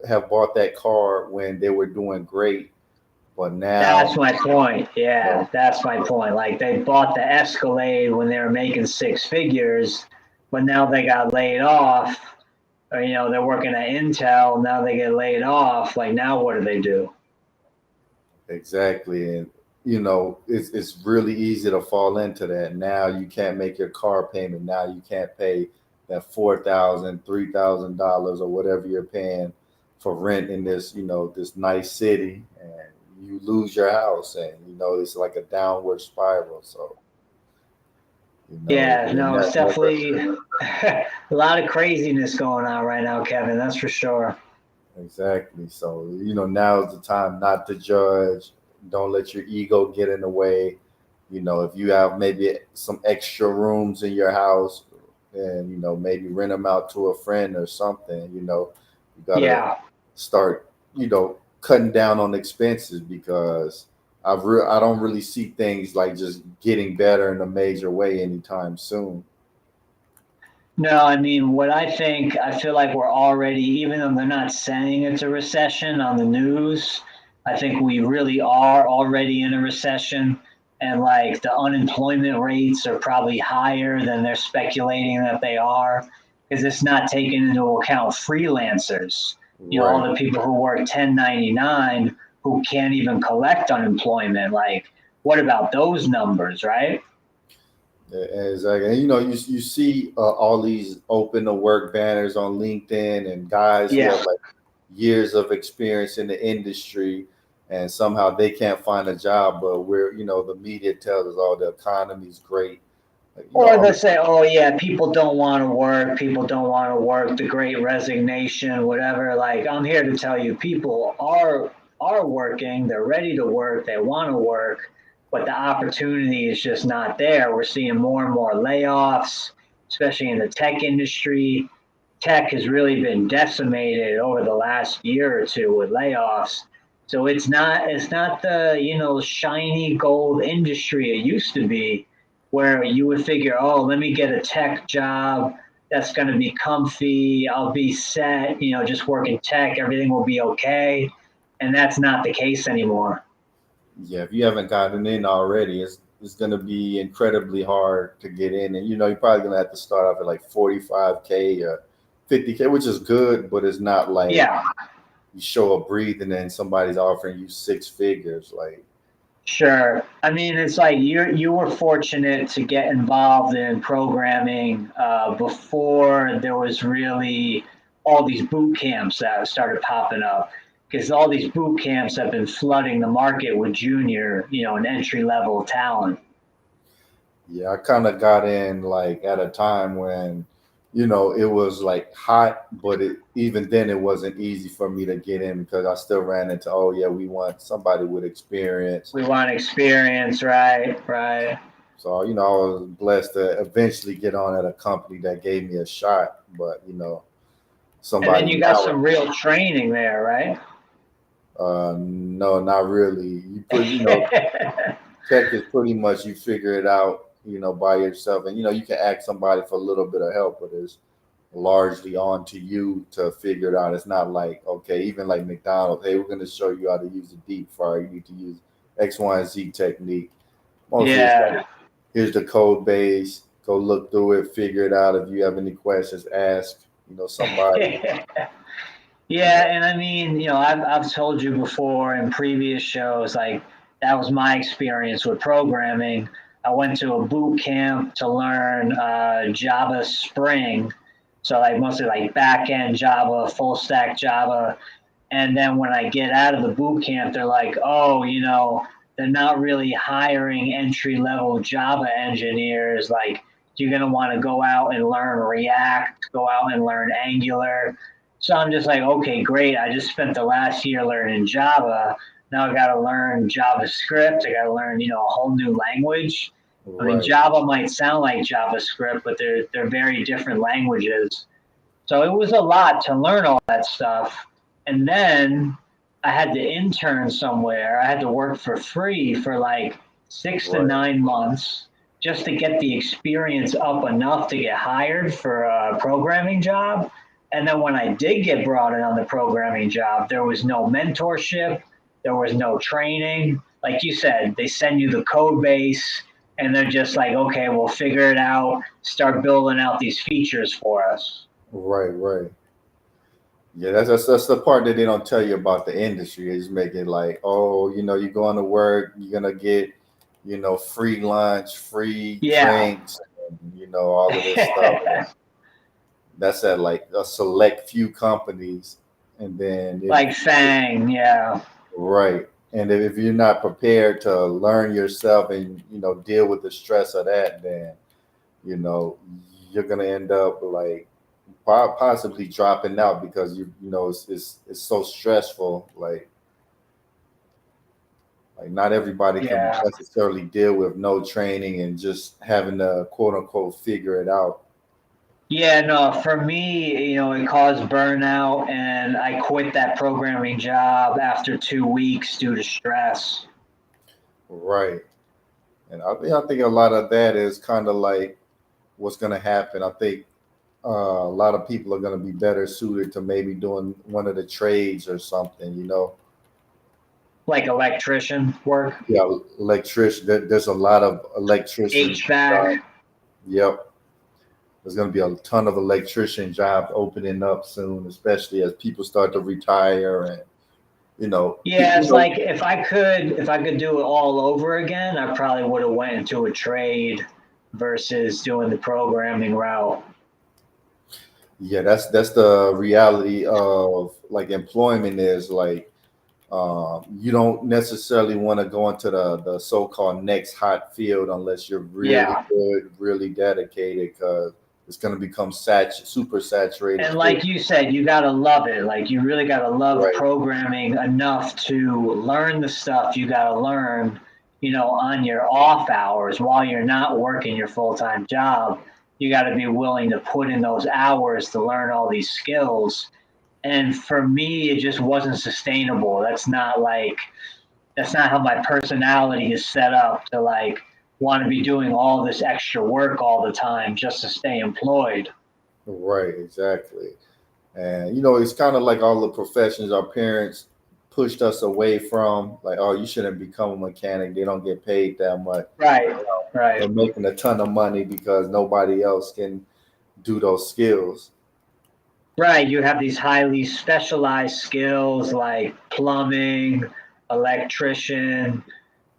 [SPEAKER 1] have bought that car when they were doing great, but now,
[SPEAKER 2] That's my point.
[SPEAKER 1] you
[SPEAKER 2] Yeah,
[SPEAKER 1] know,
[SPEAKER 2] that's my point. Like they bought the Escalade when they were making six figures, but now they got laid off, or they're working at Intel. Now they get laid off. Like now, what do they do?
[SPEAKER 1] exactly. And it's really easy to fall into that. Now you can't make your car payment. Now you can't pay that $3,000 or whatever you're paying for rent in this, this nice city, and you lose your house, and it's like a downward spiral. So,
[SPEAKER 2] Yeah,
[SPEAKER 1] you're
[SPEAKER 2] no, it's
[SPEAKER 1] never.
[SPEAKER 2] definitely a lot of craziness going on right now, Kevin. That's for sure.
[SPEAKER 1] Exactly. So, now is the time not to judge. Don't let your ego get in the way. If you have maybe some extra rooms in your house, and, maybe rent them out to a friend or something, you got to
[SPEAKER 2] Yeah.
[SPEAKER 1] start, cutting down on expenses, because I don't really see things like just getting better in a major way anytime soon.
[SPEAKER 2] No, I mean, what I feel like we're already, even though they're not saying it's a recession on the news, I think we really are already in a recession. And like the unemployment rates are probably higher than they're speculating that they are. because it's not taking into account freelancers, all
[SPEAKER 1] Right.
[SPEAKER 2] the people who work 1099 who can't even collect unemployment. Like, what about those numbers, right?
[SPEAKER 1] Exactly. And you see all these open to work banners on LinkedIn and guys who
[SPEAKER 2] Yeah.
[SPEAKER 1] have like years of experience in the industry, and somehow they can't find a job. But the media tells us, oh, the economy's great. Like,
[SPEAKER 2] Or they say, oh, yeah, people don't want to work. People don't want to work. The great resignation, whatever. Like, I'm here to tell you, people are working. They're ready to work. They want to work, but the opportunity is just not there. We're seeing more and more layoffs, especially in the tech industry. Tech has really been decimated over the last year or two with layoffs. So it's not the shiny gold industry it used to be, where you would figure, oh, let me get a tech job that's going to be comfy. I'll be set, just working tech. Everything will be okay. And that's not the case anymore.
[SPEAKER 1] yeah, if you haven't gotten in already, it's going to be incredibly hard to get in, and you're probably going to have to start off at like 45K or 50K, which is good, but it's not like
[SPEAKER 2] Yeah,
[SPEAKER 1] you show up breathing and somebody's offering you six figures. Like,
[SPEAKER 2] sure. I mean, it's like you were fortunate to get involved in programming before there was really all these boot camps that started popping up, because all these boot camps have been flooding the market with junior, and entry level talent.
[SPEAKER 1] yeah, I kind of got in like at a time when, it was like hot, but even then it wasn't easy for me to get in because I still ran into, oh yeah, we want somebody with experience.
[SPEAKER 2] We want experience, right? Right.
[SPEAKER 1] So, I was blessed to eventually get on at a company that gave me a shot, but
[SPEAKER 2] And then
[SPEAKER 1] somebody
[SPEAKER 2] you got
[SPEAKER 1] now,
[SPEAKER 2] some real training there, right?
[SPEAKER 1] no, not really. Tech is pretty much you figure it out, by yourself, and you can ask somebody for a little bit of help, but it's largely on to you to figure it out. It's not like, okay, even like McDonald's, hey, we're going to show you how to use the deep fryer. You need to use X, Y, and Z technique. Mostly, it's
[SPEAKER 2] Yeah.
[SPEAKER 1] like, here's the code base. Go look through it, figure it out. If you have any questions, ask. Somebody.
[SPEAKER 2] Yeah, and I mean, I've told you before in previous shows, like that was my experience with programming. I went to a boot camp to learn Java Spring, so like mostly like back end Java, full stack Java. And then when I get out of the boot camp, they're like, oh, they're not really hiring entry level Java engineers. Like, you're going to want to go out and learn React, go out and learn Angular. So I'm just like, okay, great. I just spent the last year learning Java. Now I got to learn JavaScript. I got to learn, a whole new language. I mean,
[SPEAKER 1] Right.
[SPEAKER 2] Java might sound like JavaScript, but they're very different languages. So it was a lot to learn all that stuff. And then I had to intern somewhere. I had to work for free for like 6 to 9 months just to get the experience up enough to get hired for a programming job. And then when I did get brought in on the programming job, there was no mentorship, there was no training. Like you said, they send you the code base and they're just like, okay, we'll figure it out, start building out these features for us.
[SPEAKER 1] Right. Right. Yeah, that's the part that they don't tell you about the industry. They just make it like, oh, you're going to work, you're gonna get, free lunch, free
[SPEAKER 2] Yeah.
[SPEAKER 1] drinks, and, all of this stuff. And that's at like a select few companies, and then
[SPEAKER 2] Like Fang, yeah.
[SPEAKER 1] right. And if you're not prepared to learn yourself and deal with the stress of that, then you know you're gonna end up like possibly dropping out because it's so stressful. Like not everybody can
[SPEAKER 2] Yeah.
[SPEAKER 1] necessarily deal with no training and just having to quote unquote figure it out.
[SPEAKER 2] Yeah, no, for me, it caused burnout and I quit that programming job after 2 weeks due to stress.
[SPEAKER 1] Right. And I think a lot of that is kind of like what's going to happen. I think a lot of people are going to be better suited to maybe doing one of the trades or something.
[SPEAKER 2] Like electrician work,
[SPEAKER 1] Yeah, electrician. There's a lot of electrician
[SPEAKER 2] HVAC.
[SPEAKER 1] jobs. Yep. there's going to be a ton of electrician jobs opening up soon, especially as people start to retire and you know,
[SPEAKER 2] Yeah, it's like if I could do it all over again, I probably would have went into a trade versus doing the programming route.
[SPEAKER 1] yeah, that's the reality of like employment is like you don't necessarily want to go into the so-called next hot field unless you're really
[SPEAKER 2] Yeah.
[SPEAKER 1] good, really dedicated, because it's going to become super saturated
[SPEAKER 2] And
[SPEAKER 1] field.
[SPEAKER 2] like you said, you got to love it. Like you really got to love
[SPEAKER 1] Right,
[SPEAKER 2] programming enough to learn the stuff you got to learn, on your off hours while you're not working your full-time job. You got to be willing to put in those hours to learn all these skills. And for me, it just wasn't sustainable. That's not how my personality is set up to like want to be doing all this extra work all the time just to stay employed.
[SPEAKER 1] right, exactly. And you know, it's kind of like all the professions our parents pushed us away from. Like, oh, you shouldn't become a mechanic. They don't get paid that much.
[SPEAKER 2] Right,
[SPEAKER 1] They're
[SPEAKER 2] right.
[SPEAKER 1] making a ton of money because nobody else can do those skills.
[SPEAKER 2] Right, you have these highly specialized skills like plumbing, electrician,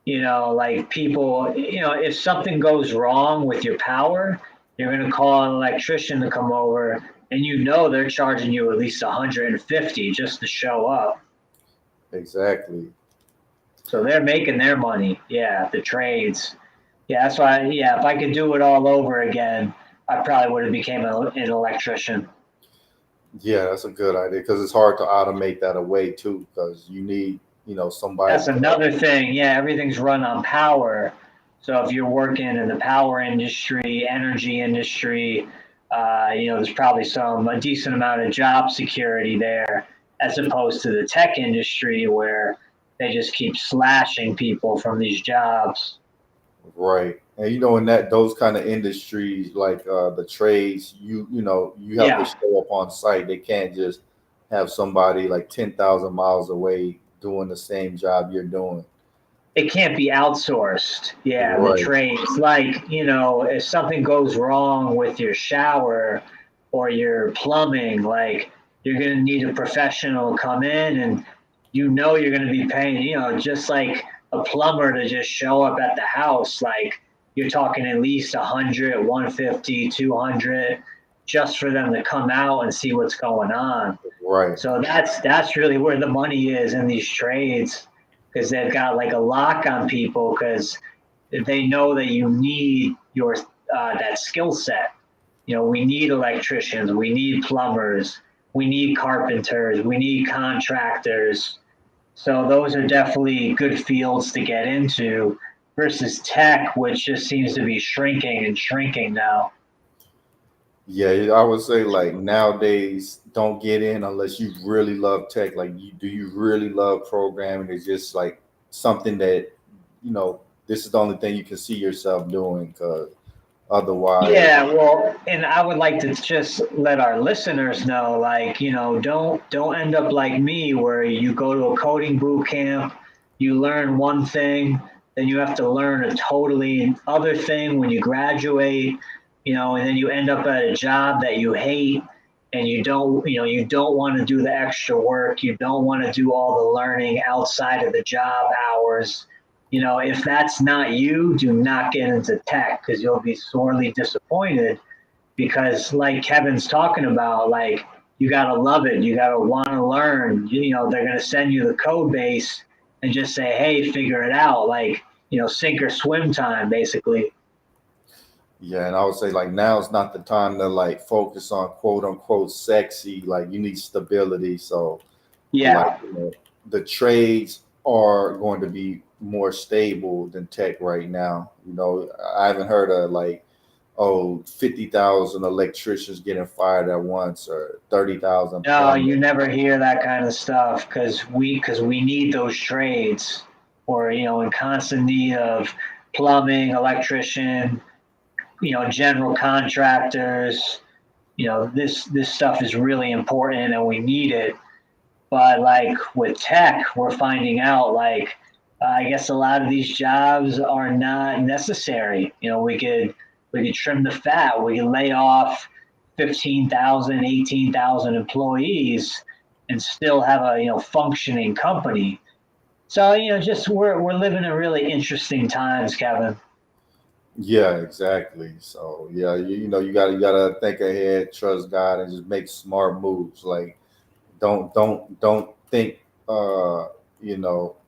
[SPEAKER 2] like people, if something goes wrong with your power, you're going to call an electrician to come over and they're charging you at least 150 just to show up.
[SPEAKER 1] Exactly.
[SPEAKER 2] So they're making their money. Yeah, the trades. Yeah, that's why. Yeah, if I could do it all over again, I probably would have became an electrician.
[SPEAKER 1] Yeah, that's a good idea because it's hard to automate that away too. Because you need, you know, somebody.
[SPEAKER 2] That's another thing. Yeah, everything's run on power. So if you're working in the power industry, energy industry, there's probably a decent amount of job security there, as opposed to the tech industry where they just keep slashing people from these jobs.
[SPEAKER 1] Right. And you know, in that those kind of industries like the trades, you know, you have to
[SPEAKER 2] Yeah,
[SPEAKER 1] show up on site. They can't just have somebody like 10,000 miles away doing the same job you're doing.
[SPEAKER 2] it can't be outsourced. Yeah, the
[SPEAKER 1] Right.
[SPEAKER 2] trades. Like, if something goes wrong with your shower or your plumbing, like you're going to need a professional to come in and you're going to be paying, just like a plumber to just show up at the house. Like you're talking at least 100, 150, 200 just for them to come out and see what's going on.
[SPEAKER 1] Right.
[SPEAKER 2] So that's really where the money is in these trades because they've got like a lock on people because they know that you need your that skill set. We need electricians, we need plumbers, we need carpenters, we need contractors. So those are definitely good fields to get into versus tech, which just seems to be shrinking and shrinking now.
[SPEAKER 1] Yeah, I would say like nowadays, don't get in unless you really love tech. Like, do you really love programming? It's just like something that, you know, this is the only thing you can see yourself doing. Because otherwise,
[SPEAKER 2] Yeah, well, and I would like to just let our listeners know, like, don't end up like me where you go to a coding boot camp, you learn one thing, then you have to learn a totally other thing when you graduate, and then you end up at a job that you hate and you don't want to do the extra work, you don't want to do all the learning outside of the job hours. If that's not you, do not get into tech because you'll be sorely disappointed. Because, like Kevin's talking about, like you gotta love it, you gotta want to learn. They're gonna send you the code base and just say, "Hey, figure it out." Like sink or swim time, basically.
[SPEAKER 1] yeah, and I would say like now is not the time to like focus on quote unquote sexy. Like you need stability. So like
[SPEAKER 2] Yeah.
[SPEAKER 1] you know, the trades are going to be more stable than tech right now. You know, I haven't heard of like 50,000 electricians getting fired at once or 30,000
[SPEAKER 2] No,
[SPEAKER 1] plumbers.
[SPEAKER 2] you never hear that kind of stuff because we need those trades. Or in constant need of plumbing, electrician, general contractors. This stuff is really important and we need it. But like with tech, we're finding out I guess a lot of these jobs are not necessary. We could We could trim the fat. We could lay off 15,000, 18,000 employees and still have a, functioning company. So, just we're living in really interesting times, Kevin.
[SPEAKER 1] Yeah, exactly. So yeah, you gotta think ahead, trust God, and just make smart moves. Like don't think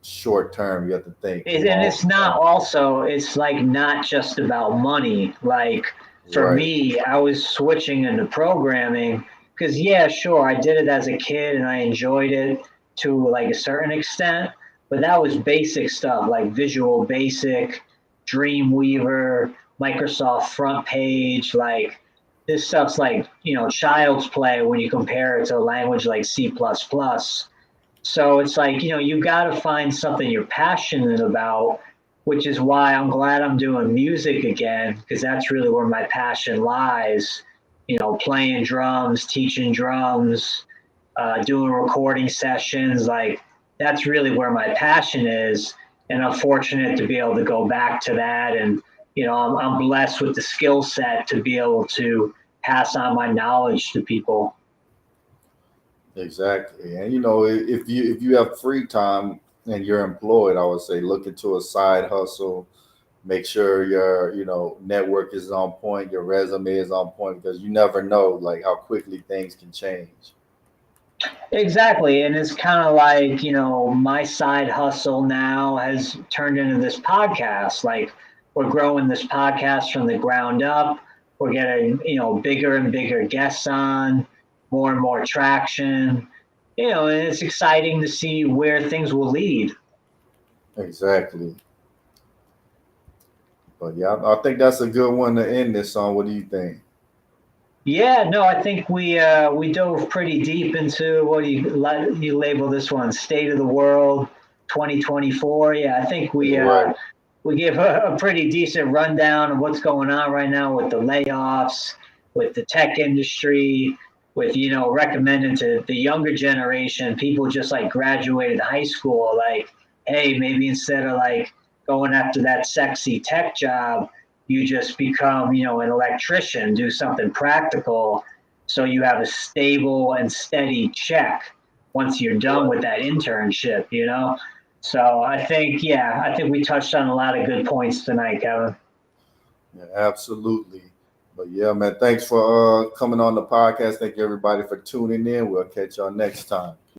[SPEAKER 1] short term. You have to think
[SPEAKER 2] And
[SPEAKER 1] long
[SPEAKER 2] it's not
[SPEAKER 1] term.
[SPEAKER 2] also, it's like not just about money. Like for
[SPEAKER 1] Right.
[SPEAKER 2] me, I was switching into programming because, yeah, sure, I did it as a kid and I enjoyed it to like a certain extent, but that was basic stuff like Visual Basic, Dreamweaver, Microsoft Front Page. Like this stuff's like, child's play when you compare it to a language like C++. So it's like, you got to find something you're passionate about, which is why I'm glad I'm doing music again, because that's really where my passion lies. Playing drums, teaching drums, doing recording sessions. Like that's really where my passion is. And I'm fortunate to be able to go back to that. And, I'm blessed with the skill set to be able to pass on my knowledge to people.
[SPEAKER 1] Exactly. And if you have free time and you're employed, I would say look into a side hustle. Make sure your network is on point, your resume is on point, because you never know like how quickly things can change.
[SPEAKER 2] Exactly. And it's kind of like, my side hustle now has turned into this podcast. Like we're growing this podcast from the ground up. We're getting, bigger and bigger guests on, more and more traction. And it's exciting to see where things will lead.
[SPEAKER 1] Exactly. But yeah, I think that's a good one to end this on. What do you think?
[SPEAKER 2] Yeah, no, I think we dove pretty deep into what do you label this one, State of the World 2024. Yeah, I think
[SPEAKER 1] Right.
[SPEAKER 2] we gave a pretty decent rundown of what's going on right now with the layoffs, with the tech industry, with recommending to the younger generation, people just like graduated high school, like, hey, maybe instead of like going after that sexy tech job, you just become, an electrician, do something practical so you have a stable and steady check once you're done
[SPEAKER 1] Right.
[SPEAKER 2] with that internship. So I think we touched on a lot of good points tonight, Kevin.
[SPEAKER 1] Yeah, absolutely. But yeah, man, thanks for coming on the podcast. Thank you everybody for tuning in. We'll catch y'all next time.